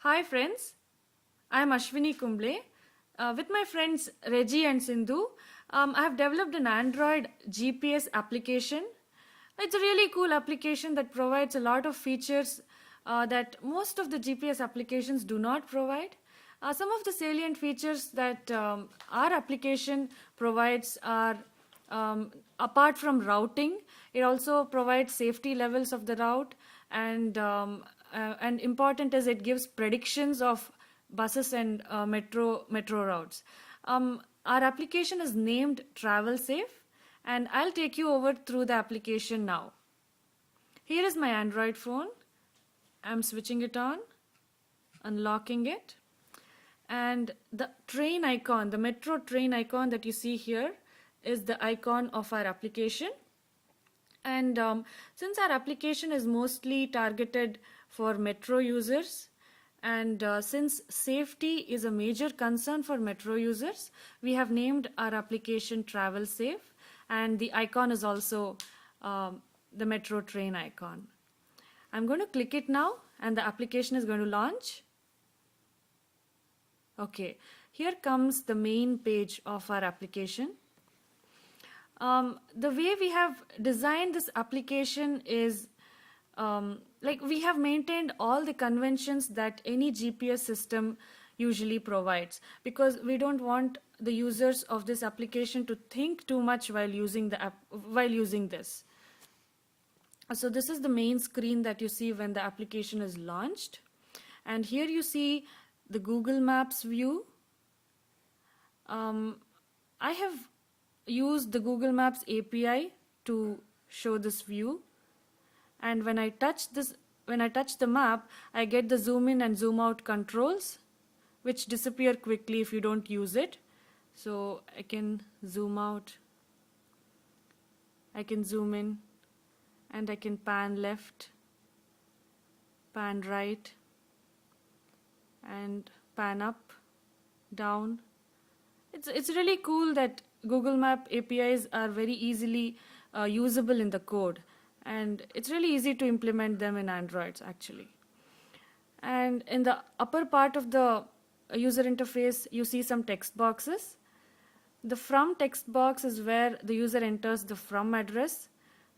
Hi friends, I am Ashwini Kumble. With my friends Reggie and Sindhu, I have developed an Android GPS application. It's a really cool application that provides a lot of features that most of the GPS applications do not provide. Some of the salient features that our application provides are apart from routing, it also provides safety levels of the route, and important is it gives predictions of buses and metro routes. Our application is named Travel Safe, and I'll take you over through the application now. Here is my Android phone. I'm switching it on, unlocking it, and the train icon, the metro train icon that you see here is the icon of our application. And since our application is mostly targeted for metro users, and since safety is a major concern for metro users, we have named our application Travel Safe, and the icon is also the metro train icon. I'm going to click it now, and the application is going to launch. Okay, here comes the main page of our application. The way we have designed this application is like we have maintained all the conventions that any GPS system usually provides, because we don't want the users of this application to think too much while using this. So this is the main screen that you see when the application is launched, and here you see the Google Maps view. I have used the Google Maps API to show this view, and when I touch the map, I get the zoom in and zoom out controls, which disappear quickly if you don't use it. So I can zoom out, I can zoom in, and I can pan left, pan right, and pan up, down. It's really cool that Google Map APIs are very easily usable in the code, and it's really easy to implement them in Androids actually. And in the upper part of the user interface, you see some text boxes. The from text box is where the user enters the from address,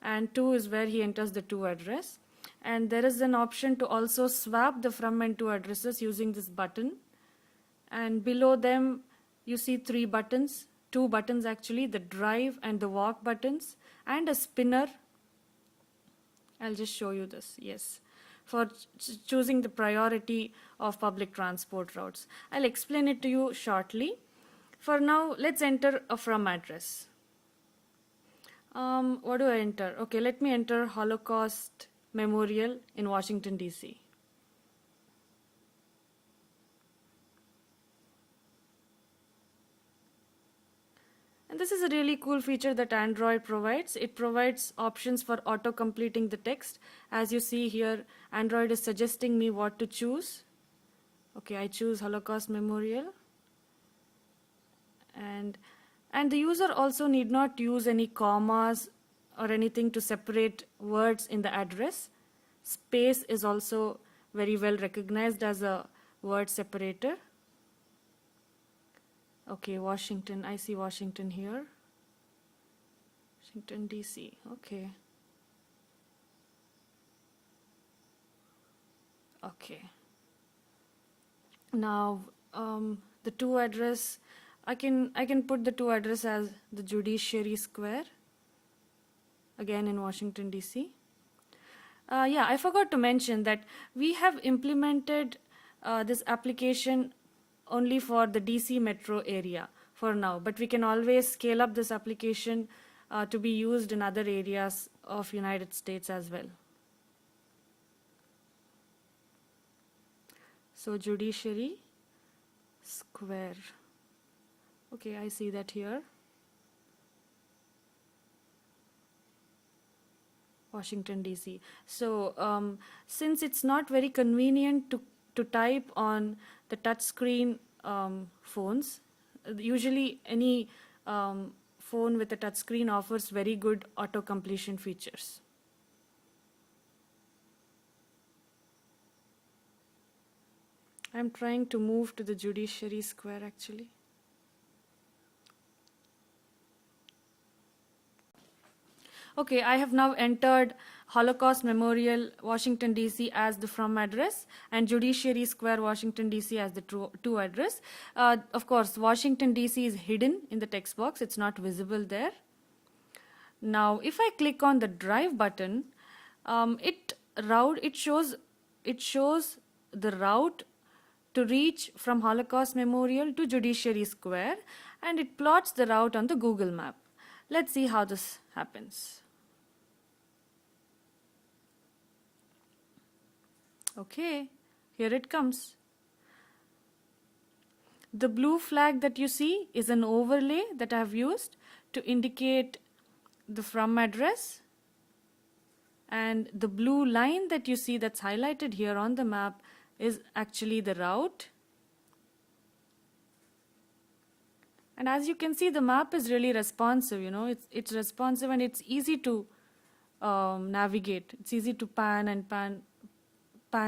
and to is where he enters the to address. And there is an option to also swap the from and to addresses using this button. And below them, you see two buttons actually, the drive and the walk buttons, and a spinner. I'll just show you this, yes, for choosing the priority of public transport routes. I'll explain it to you shortly. For now, let's enter a from address. What do I enter? Okay, let me enter Holocaust Memorial in Washington, D.C. And this is a really cool feature that Android provides. It provides options for auto-completing the text. As you see here, Android is suggesting me what to choose. Okay, I choose Holocaust Memorial. And the user also need not use any commas or anything to separate words in the address. Space is also very well recognized as a word separator. Okay, Washington, I see Washington here. Washington, D.C., okay. Okay. Now, the to address, I can put the to address as the Judiciary Square, again in Washington, D.C. Yeah, I forgot to mention that we have implemented this application only for the DC metro area for now, but we can always scale up this application to be used in other areas of United States as well. So Judiciary Square. Okay, I see that here. Washington, D.C. So since it's not very convenient to type on the touchscreen phones, usually any phone with a touchscreen offers very good auto-completion features. I'm trying to move to the Judiciary Square actually. Okay, I have now entered Holocaust Memorial, Washington, D.C. as the from address and Judiciary Square, Washington, D.C. as the to address. Of course, Washington, D.C. is hidden in the text box. It's not visible there. Now, if I click on the drive button, it shows the route to reach from Holocaust Memorial to Judiciary Square, and it plots the route on the Google map. Let's see how this happens. Okay, here it comes. The blue flag that you see is an overlay that I have used to indicate the from address, and the blue line that you see that's highlighted here on the map is actually the route. And as you can see, the map is really responsive. It's responsive and it's easy to navigate. It's easy to pan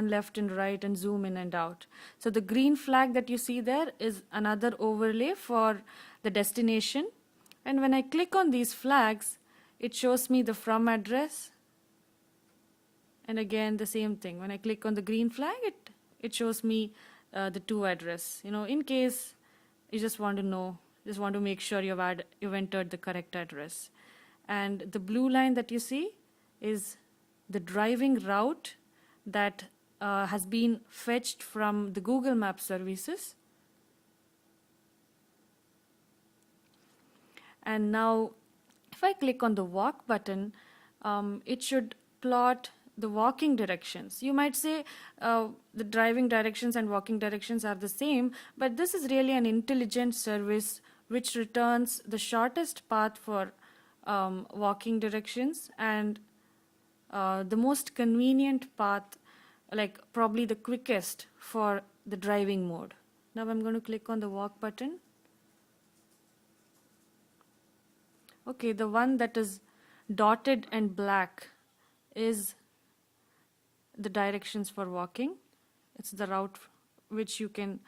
left and right and zoom in and out. So the green flag that you see there is another overlay for the destination. And when I click on these flags, it shows me the from address. And again, the same thing. When I click on the green flag, it shows me the to address. In case you just want to make sure you've entered the correct address. And the blue line that you see is the driving route that has been fetched from the Google Maps services. And now, if I click on the walk button, it should plot the walking directions. You might say the driving directions and walking directions are the same, but this is really an intelligent service which returns the shortest path for walking directions and the most convenient path, like probably the quickest for the driving mode. Now I'm going to click on the walk button. Okay, the one that is dotted and black is the directions for walking. It's the route which you can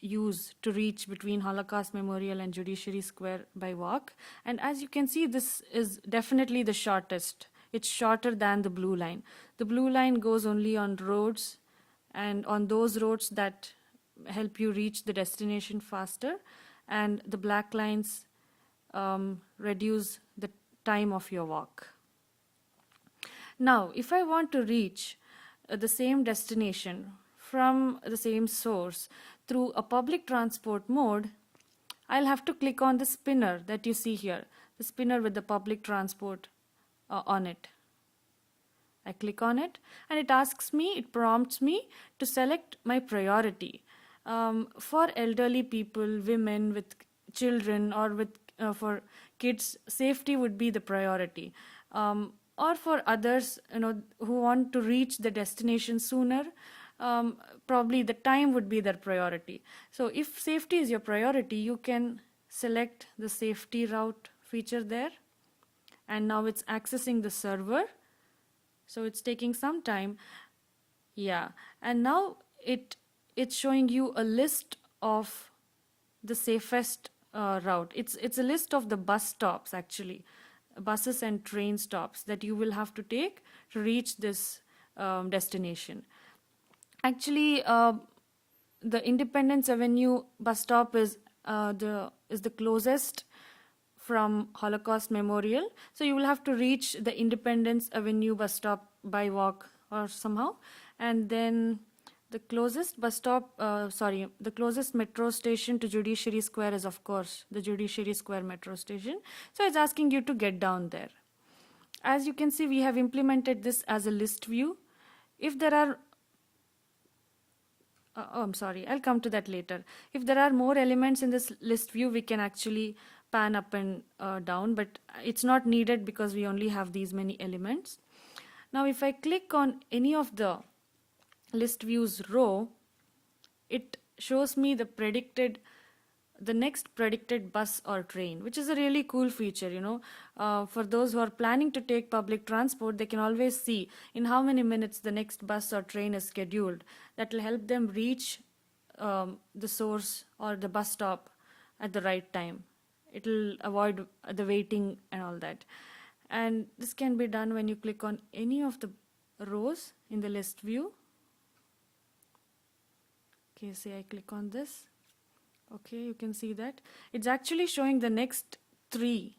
use to reach between Holocaust Memorial and Judiciary Square by walk. And as you can see, this is definitely the shortest. It's shorter than the blue line. The blue line goes only on roads and on those roads that help you reach the destination faster, and the black lines reduce the time of your walk. Now, if I want to reach the same destination from the same source through a public transport mode, I'll have to click on the spinner that you see here, the spinner with the public transport on it. I click on it and it prompts me to select my priority. For elderly people, women with children, or for kids, safety would be the priority. Or for others, who want to reach the destination sooner, probably the time would be their priority. So if safety is your priority, you can select the safety route feature there. And now it's accessing the server. So it's taking some time. Yeah. And now it's showing you a list of the safest route. It's a list of the bus stops, actually, buses and train stops that you will have to take to reach this destination. Actually, the Independence Avenue bus stop is the closest from Holocaust Memorial. So you will have to reach the Independence Avenue bus stop by walk or somehow, and then the closest the closest metro station to Judiciary Square is, of course, the Judiciary Square metro station. So it's asking you to get down there. As you can see, we have implemented this as a list view. If there are I'll come to that later. If there are more elements in this list view, we can actually pan up and down, but it's not needed because we only have these many elements. Now, if I click on any of the list views row, it shows me the the next predicted bus or train, which is a really cool feature. For those who are planning to take public transport, they can always see in how many minutes the next bus or train is scheduled. That will help them reach the source or the bus stop at the right time. It will avoid the waiting and all that. And this can be done when you click on any of the rows in the list view. Okay, say I click on this. Okay, you can see that it's actually showing the next 3